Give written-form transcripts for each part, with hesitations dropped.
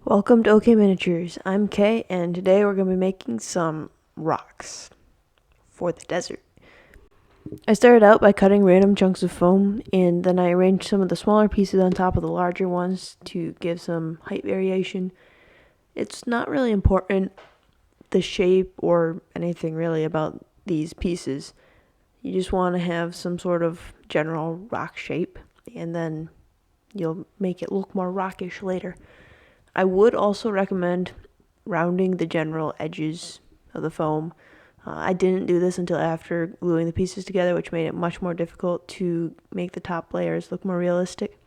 Welcome to OK Miniatures. I'm Kay, and today we're going to be making some rocks for the desert. I started out by cutting random chunks of foam, and then I arranged some of the smaller pieces on top of the larger ones to give some height variation. It's not really important, the shape or anything really about these pieces. You just want to have some sort of general rock shape, and then you'll make it look more rockish later. I would also recommend rounding the general edges of the foam. I didn't do this until after gluing the pieces together, which made it much more difficult to make the top layers look more realistic.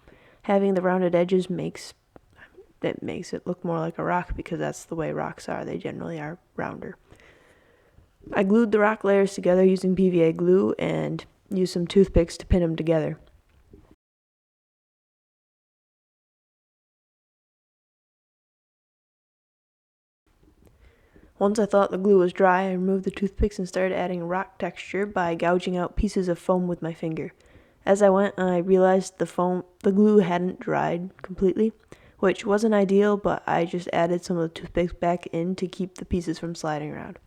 Having the rounded edges makes it look more like a rock, because that's the way rocks are. They generally are rounder. I glued the rock layers together using PVA glue and used some toothpicks to pin them together. Once I thought the glue was dry, I removed the toothpicks and started adding rock texture by gouging out pieces of foam with my finger. As I went, I realized the glue hadn't dried completely, which wasn't ideal, but I just added some of the toothpicks back in to keep the pieces from sliding around.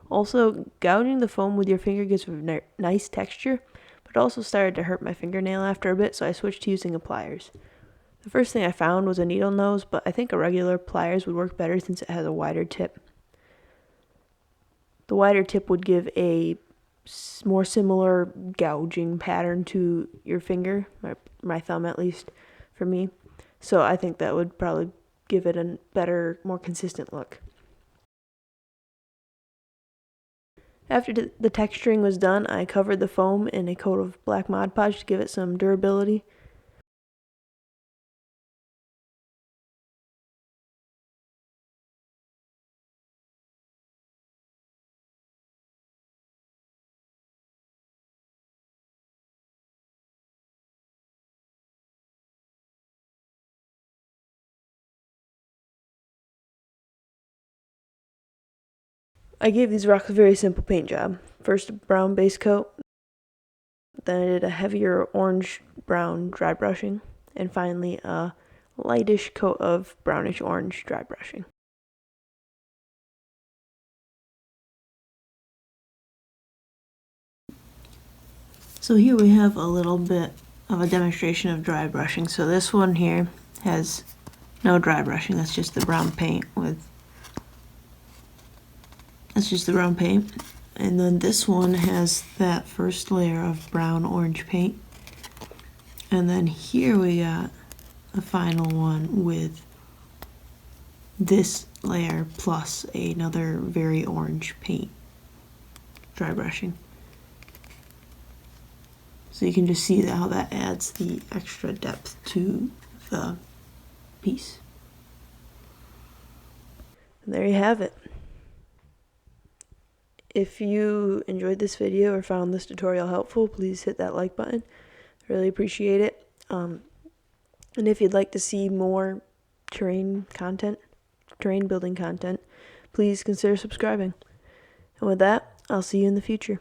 Also, gouging the foam with your finger gives a nice texture, but it also started to hurt my fingernail after a bit, so I switched to using pliers. The first thing I found was a needle nose, but I think a regular pliers would work better since it has a wider tip. The wider tip would give a more similar gouging pattern to your finger, my thumb at least, for me. So I think that would probably give it a better, more consistent look. After the texturing was done, I covered the foam in a coat of black Mod Podge to give it some durability. I gave these rocks a very simple paint job. First a brown base coat, then I did a heavier orange-brown dry brushing, and finally a lightish coat of brownish-orange dry brushing. So here we have a little bit of a demonstration of dry brushing. So this one here has no dry brushing, that's just the brown paint and then this one has that first layer of brown orange paint, and then here we got the final one with this layer plus another very orange paint dry brushing. So you can just see how that adds the extra depth to the piece. And there you have it. If you enjoyed this video or found this tutorial helpful, please hit that like button. I really appreciate it. And if you'd like to see more terrain building content, please consider subscribing. And with that, I'll see you in the future.